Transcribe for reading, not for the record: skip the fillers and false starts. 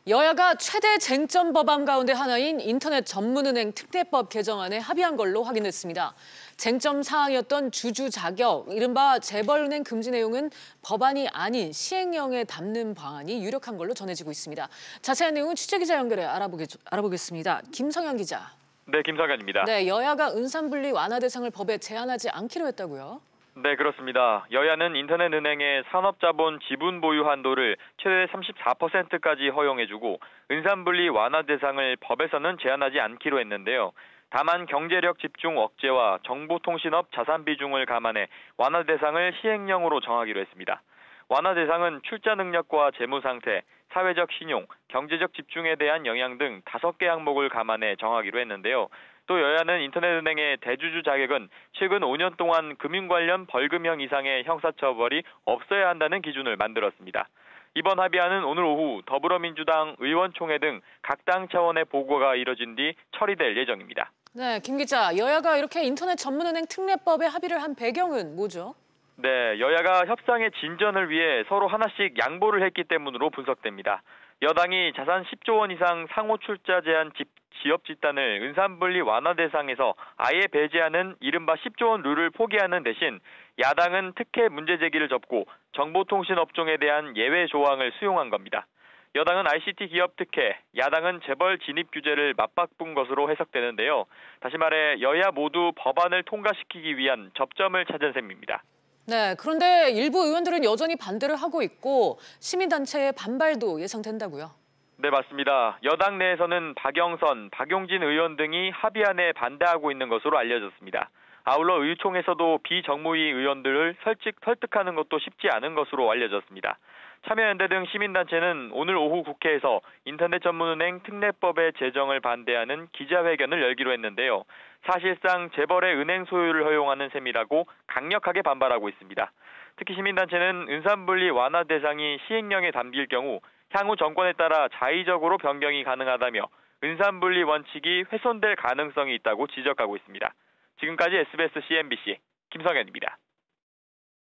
여야가 최대 쟁점 법안 가운데 하나인 인터넷 전문은행 특례법 개정안에 합의한 걸로 확인됐습니다. 쟁점 사항이었던 주주 자격, 이른바 재벌은행 금지 내용은 법안이 아닌 시행령에 담는 방안이 유력한 걸로 전해지고 있습니다. 자세한 내용은 취재기자 연결해 알아보겠습니다. 김성현 기자. 네, 김성현입니다. 네, 여야가 은산분리 완화 대상을 법에 제한하지 않기로 했다고요? 네, 그렇습니다. 여야는 인터넷은행의 산업자본 지분 보유 한도를 최대 34%까지 허용해주고 은산분리 완화 대상을 법에서는 제한하지 않기로 했는데요. 다만 경제력 집중 억제와 정보통신업 자산 비중을 감안해 완화 대상을 시행령으로 정하기로 했습니다. 완화 대상은 출자 능력과 재무 상태, 사회적 신용, 경제적 집중에 대한 영향 등 5개 항목을 감안해 정하기로 했는데요. 또 여야는 인터넷은행의 대주주 자격은 최근 5년 동안 금융 관련 벌금형 이상의 형사처벌이 없어야 한다는 기준을 만들었습니다. 이번 합의안은 오늘 오후 더불어민주당 의원총회 등 각 당 차원의 보고가 이뤄진 뒤 처리될 예정입니다. 네, 김 기자, 여야가 이렇게 인터넷 전문은행 특례법에 합의를 한 배경은 뭐죠? 네, 여야가 협상의 진전을 위해 서로 하나씩 양보를 했기 때문으로 분석됩니다. 여당이 자산 10조 원 이상 상호 출자 제한 지역 집단을 은산분리 완화 대상에서 아예 배제하는 이른바 10조 원 룰을 포기하는 대신 야당은 특혜 문제 제기를 접고 정보통신 업종에 대한 예외 조항을 수용한 겁니다. 여당은 ICT 기업 특혜, 야당은 재벌 진입 규제를 맞바꾼 것으로 해석되는데요. 다시 말해 여야 모두 법안을 통과시키기 위한 접점을 찾은 셈입니다. 네, 그런데 일부 의원들은 여전히 반대를 하고 있고 시민단체의 반발도 예상된다고요? 네, 맞습니다. 여당 내에서는 박영선, 박용진 의원 등이 합의안에 반대하고 있는 것으로 알려졌습니다. 아울러 의총에서도 비정무위 의원들을 설득하는 것도 쉽지 않은 것으로 알려졌습니다. 참여연대 등 시민단체는 오늘 오후 국회에서 인터넷 전문은행 특례법의 제정을 반대하는 기자회견을 열기로 했는데요. 사실상 재벌의 은행 소유를 허용하는 셈이라고 강력하게 반발하고 있습니다. 특히 시민단체는 은산분리 완화 대상이 시행령에 담길 경우 향후 정권에 따라 자의적으로 변경이 가능하다며 은산분리 원칙이 훼손될 가능성이 있다고 지적하고 있습니다. 지금까지 SBS CNBC 김성현입니다.